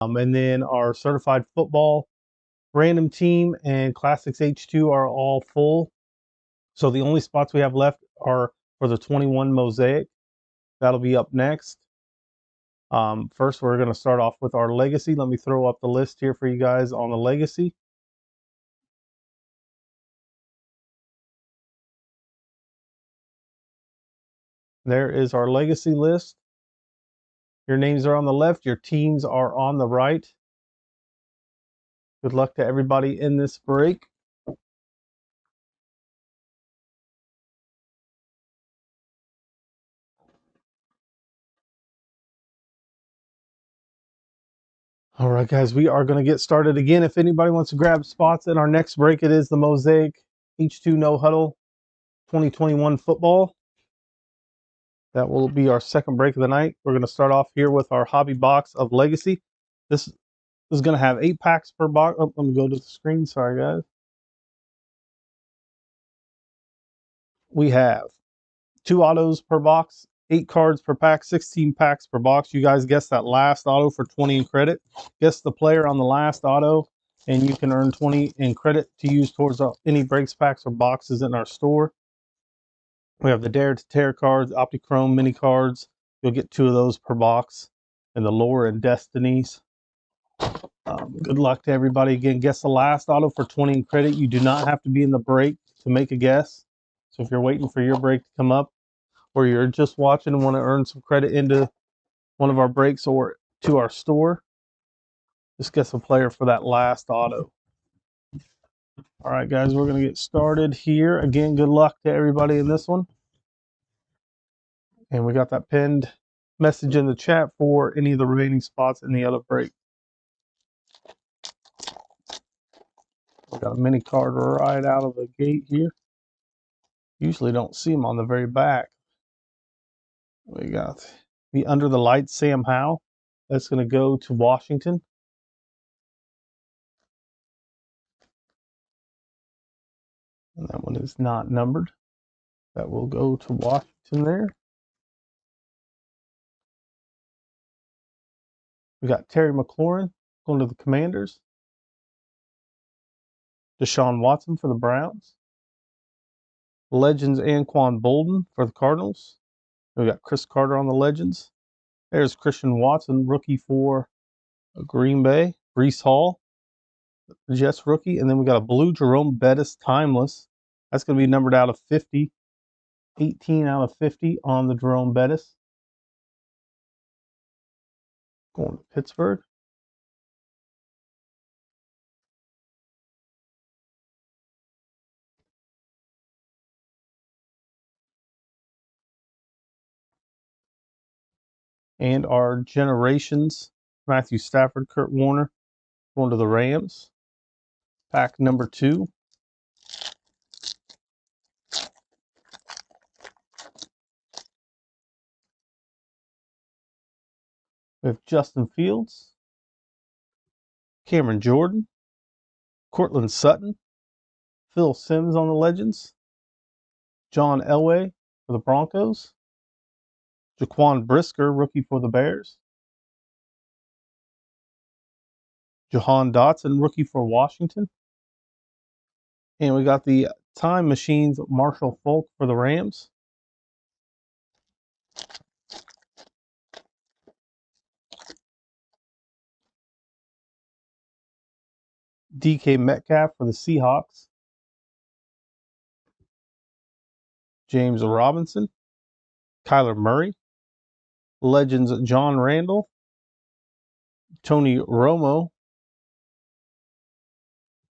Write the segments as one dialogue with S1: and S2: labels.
S1: And then our certified football, random team, and classics H2 are all full. So the only spots we have left are for the 21 mosaic. That'll be up next. First, we're going to start off with our legacy. Let me throw up the list here for you guys on the legacy. There is our legacy list. Your names are on the left. Your teams are on the right. Good luck to everybody in this break. All right, guys, we are going to get started again. If anybody wants to grab spots in our next break, it is the Mosaic H2 No Huddle 2021 football. That will be our second break of the night. We're going to start off here with our hobby box of Legacy. This is going to have 8 packs per box. Oh, let me go to the screen. Sorry, guys. We have 2 autos per box, 8 cards per pack, 16 packs per box. You guys guess that last auto for 20 in credit. Guess the player on the last auto, and you can earn 20 in credit to use towards any breaks, packs, or boxes in our store. We have the Dare to Tear cards, Optichrome mini cards. You'll get 2 of those per box. And the Lore and Destinies. Good luck to everybody. Again, guess the last auto for 20 in credit. You do not have to be in the break to make a guess. So if you're waiting for your break to come up, or you're just watching and want to earn some credit into one of our breaks or to our store, just guess a player for that last auto. All right, guys, we're going to get started here. Again, good luck to everybody in this one. And we got that pinned message in the chat for any of the remaining spots in the other break. We got a mini card right out of the gate here. Usually don't see them on the very back. We got the Under the Lights Sam Howell. That's going to go to Washington. And that one is not numbered. That will go to Washington there. We got Terry McLaurin going to the Commanders. Deshaun Watson for the Browns. Legends Anquan Bolden for the Cardinals. We got Chris Carter on the Legends. There's Christian Watson, rookie for Green Bay. Breece Hall, Jets rookie. And then we got a blue Jerome Bettis Timeless. That's going to be numbered out of 50. 18 out of 50 on the Jerome Bettis. Going to Pittsburgh. And our Generations, Matthew Stafford, Kurt Warner, going to the Rams. Pack number 2. We have Justin Fields, Cameron Jordan, Cortland Sutton, Phil Simms on the Legends, John Elway for the Broncos, Jaquan Brisker, rookie for the Bears, Jahan Dotson, rookie for Washington, and we got the Time Machines Marshall Faulk for the Rams. DK Metcalf for the Seahawks, James Robinson, Kyler Murray, Legends John Randall, Tony Romo,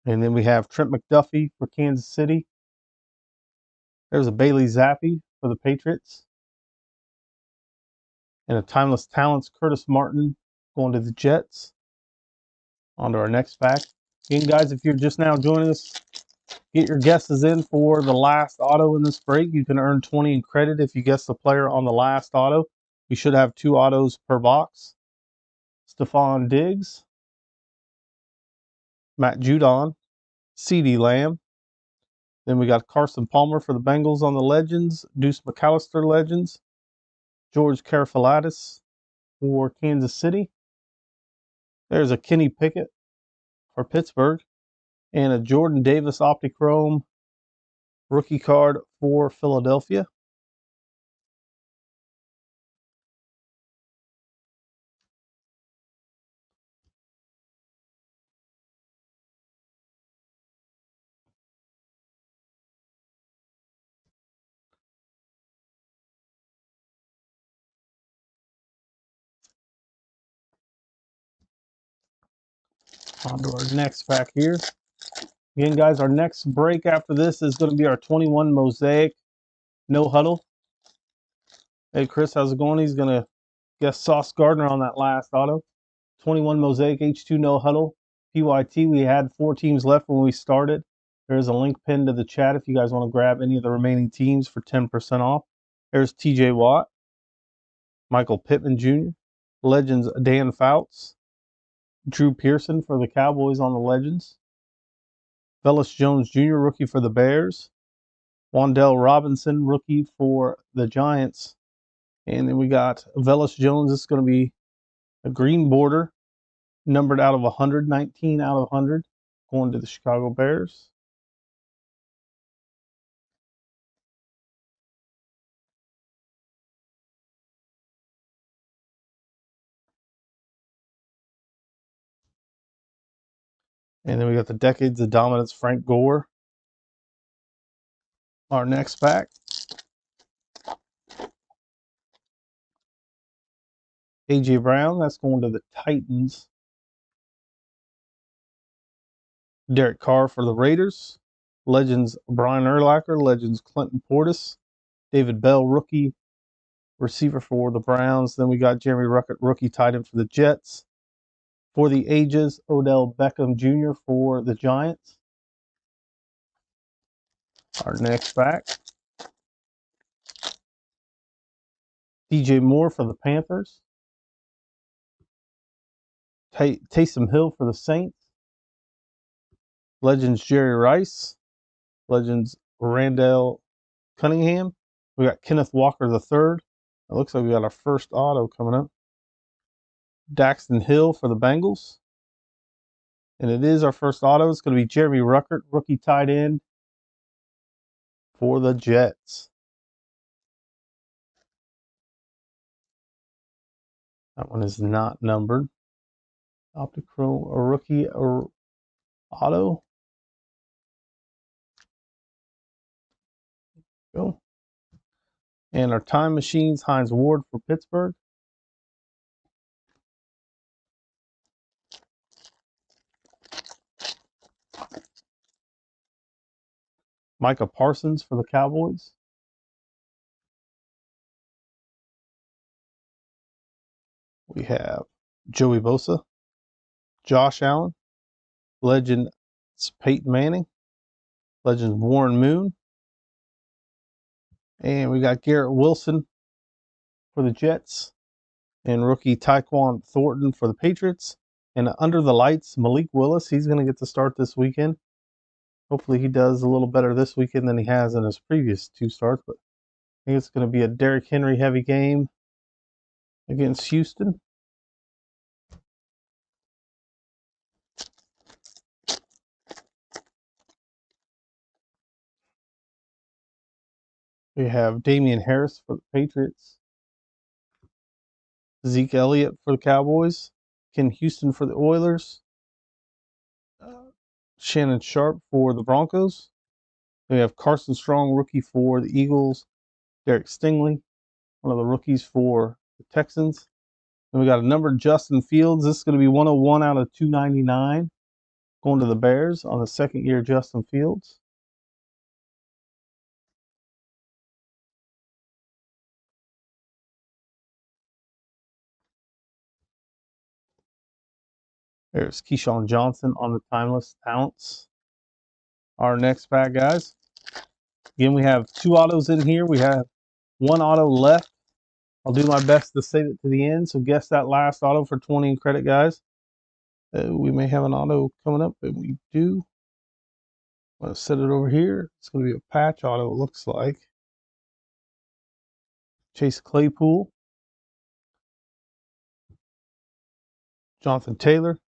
S1: and then we have Trent McDuffie for Kansas City. There's a Bailey Zappi for the Patriots. And a Timeless Talents Curtis Martin going to the Jets. On to our next pack. Again, guys, if you're just now joining us, get your guesses in for the last auto in this break. You can earn 20 in credit if you guess the player on the last auto. We should have 2 autos per box. Stephon Diggs, Matt Judon, CeeDee Lamb. Then we got Carson Palmer for the Bengals on the Legends, Deuce McAllister Legends, George Karafalatis for Kansas City, There's a Kenny Pickett for Pittsburgh. And a Jordan Davis Optichrome rookie card for Philadelphia. On to our next pack here. Again, guys, our next break after this is going to be our 21 Mosaic No Huddle. Hey, Chris, how's it going? He's going to guess Sauce Gardner on that last auto. 21 Mosaic H2 No Huddle. PYT, we had 4 teams left when we started. There's a link pinned to the chat if you guys want to grab any of the remaining teams for 10% off. There's TJ Watt, Michael Pittman Jr., Legends Dan Fouts, Drew Pearson for the Cowboys on the Legends, Velus Jones Jr., rookie for the Bears, Wan'Dale Robinson, rookie for the Giants, and then we got Velus Jones. This is going to be a green border, numbered out of 100, 19 out of 100, going to the Chicago Bears. And then we got the Decades of Dominance, Frank Gore. Our next pack. A.J. Brown, that's going to the Titans. Derek Carr for the Raiders. Legends Brian Urlacher. Legends Clinton Portis. David Bell, rookie receiver for the Browns. Then we got Jeremy Ruckert, rookie tight end for the Jets. For the ages, Odell Beckham Jr. for the Giants. Our next pack. DJ Moore for the Panthers. Taysom Hill for the Saints. Legends Jerry Rice. Legends Randall Cunningham. We got Kenneth Walker III. It looks like we got our first auto coming up. Daxton Hill for the Bengals. And it is our first auto. It's going to be Jeremy Ruckert, rookie tight end for the Jets. That one is not numbered. Optichrome, a rookie auto. Go. And our time machines, Hines Ward for Pittsburgh. Micah Parsons for the Cowboys. We have Joey Bosa, Josh Allen, Legend Peyton Manning, Legend Warren Moon, and we got Garrett Wilson for the Jets, and rookie Tyquan Thornton for the Patriots. And under the lights, Malik Willis. He's going to get to start this weekend. Hopefully he does a little better this weekend than he has in his previous 2 starts. But I think it's going to be a Derrick Henry heavy game against Houston. We have Damian Harris for the Patriots, Zeke Elliott for the Cowboys, Ken Houston for the Oilers, Shannon Sharp for the Broncos. We have Carson Strong, rookie for the Eagles, Derek Stingley, one of the rookies for the Texans. And we got a numbered Justin Fields. This is going to be 101 out of 299, going to the Bears on the 2nd year Justin Fields. There's Keyshawn Johnson on the Timeless Talents. Our next pack, guys. Again, we have 2 autos in here. We have 1 auto left. I'll do my best to save it to the end. So guess that last auto for 20 in credit, guys. We may have an auto coming up, and we do. I'm going to set it over here. It's going to be a patch auto, it looks like. Chase Claypool. Jonathan Taylor.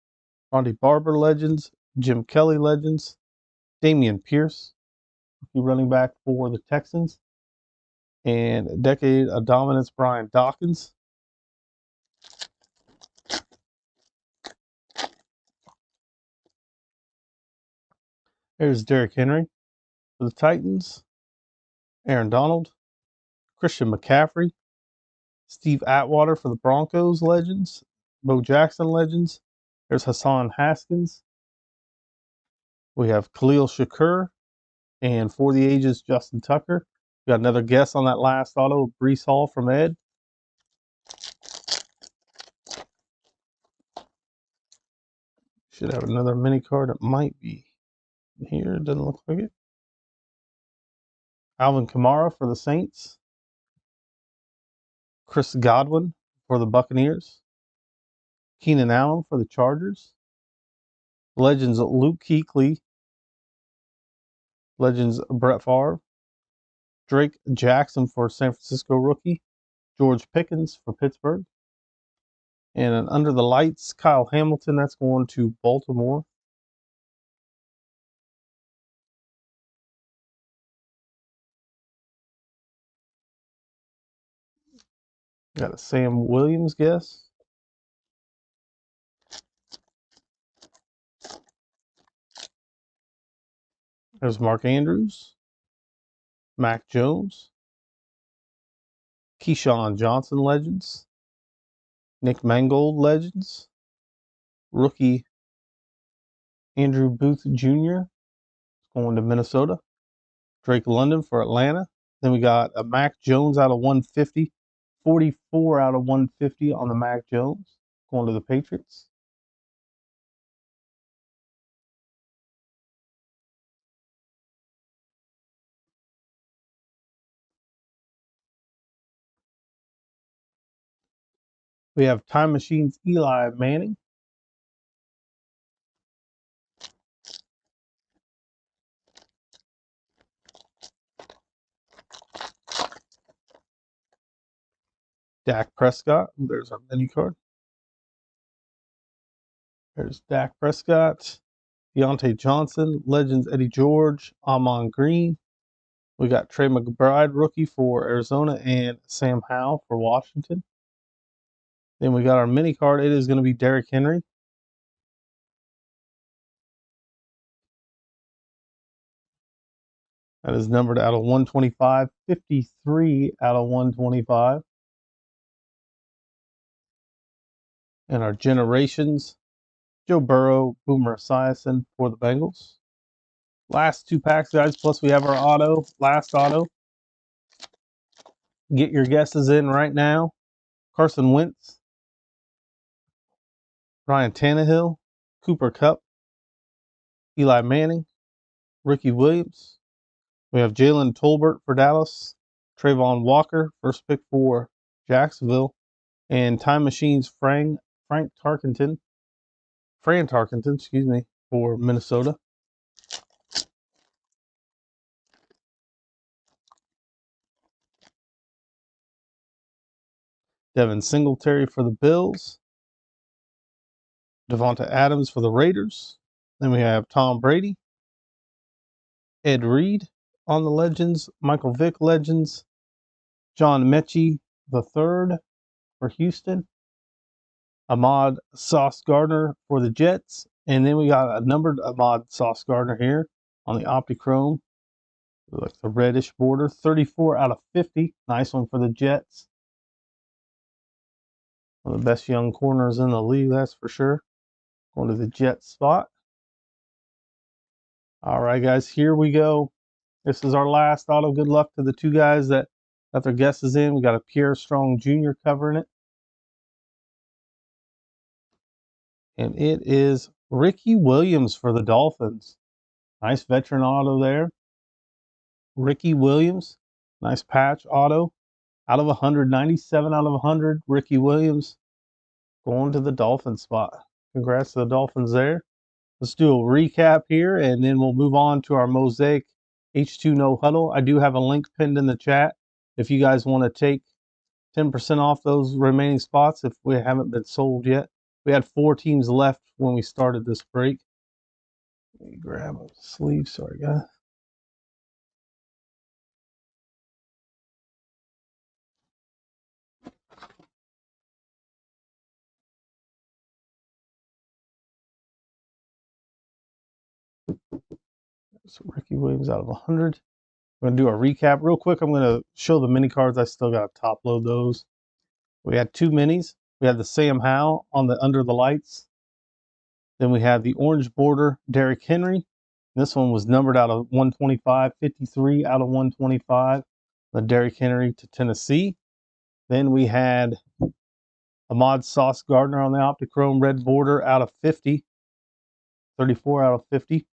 S1: Ronnie Barber Legends, Jim Kelly Legends, Damian Pierce, running back for the Texans, and Decade of Dominance Brian Dawkins. There's Derrick Henry for the Titans, Aaron Donald, Christian McCaffrey, Steve Atwater for the Broncos Legends, Bo Jackson Legends. There's Hassan Haskins. We have Khalil Shakur, and for the ages, Justin Tucker. We got another guess on that last auto, Brees Hall from Ed. Should have another mini card. It might be here. It doesn't look like it. Alvin Kamara for the Saints. Chris Godwin for the Buccaneers. Keenan Allen for the Chargers. Legends Luke Kuechly. Legends Brett Favre. Drake Jackson for San Francisco rookie. George Pickens for Pittsburgh. And an Under the Lights, Kyle Hamilton. That's going to Baltimore. Got a Sam Williams guess. There's Mark Andrews. Mac Jones. Keyshawn Johnson Legends. Nick Mangold Legends. Rookie Andrew Booth Jr. going to Minnesota. Drake London for Atlanta. Then we got a Mac Jones out of 150. 44 out of 150 on the Mac Jones going to the Patriots. We have Time Machine's Eli Manning. Dak Prescott. There's our mini card. There's Dak Prescott. Deontay Johnson. Legends Eddie George. Amon Green. We got Trey McBride, rookie for Arizona, and Sam Howell for Washington. Then we got our mini card. It is going to be Derrick Henry. That is numbered out of 125. 53 out of 125. And our generations, Joe Burrow, Boomer Esiason for the Bengals. Last two packs, guys, plus we have our auto, last auto. Get your guesses in right now. Carson Wentz, Ryan Tannehill, Cooper Kupp, Eli Manning, Ricky Williams. We have Jalen Tolbert for Dallas, Trayvon Walker, first pick for Jacksonville, and Time Machine's Fran Tarkenton, excuse me, for Minnesota. Devin Singletary for the Bills. Devonta Adams for the Raiders. Then we have Tom Brady. Ed Reed on the Legends. Michael Vick Legends. John Mechie III for Houston. Ahmad Sauce Gardner for the Jets. And then we got a numbered Ahmad Sauce Gardner here on the Optichrome. Like the reddish border. 34 out of 50. Nice one for the Jets. One of the best young corners in the league, that's for sure. Going to the Jets spot. All right, guys, here we go. This is our last auto. Good luck to the two guys that got their guesses in. We got a Pierre Strong Jr. covering it. And it is Ricky Williams for the Dolphins. Nice veteran auto there. Ricky Williams. Nice patch auto. Out of 100, 97 out of 100. Ricky Williams going to the Dolphins spot. Congrats to the Dolphins there. Let's do a recap here, and then we'll move on to our Mosaic H2 No Huddle. I do have a link pinned in the chat if you guys want to take 10% off those remaining spots if we haven't been sold yet. We had 4 teams left when we started this break. Let me grab a sleeve. Sorry, guys. So Ricky Williams out of 100. I'm going to do a recap real quick. I'm going to show the mini cards. I still got to top load those. We had 2 minis. We had the Sam Howell on the Under the Lights. Then we had the orange border Derrick Henry. This one was numbered out of 125, 53 out of 125. The Derrick Henry to Tennessee. Then we had Ahmad Sauce Gardner on the Optichrome red border out of 50. 34 out of 50.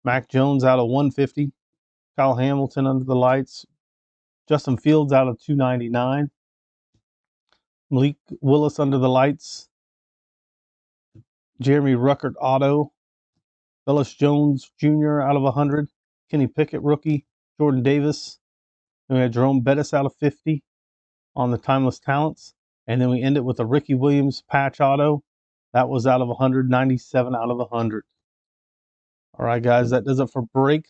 S1: Mac Jones out of 150. Kyle Hamilton under the lights. Justin Fields out of 299. Malik Willis under the lights. Jeremy Ruckert auto. Velus Jones Jr. out of 100. Kenny Pickett rookie. Jordan Davis. Then we had Jerome Bettis out of 50 on the Timeless Talents. And then we end it with a Ricky Williams patch auto. That was out of 197 out of 100. All right, guys, that does it for break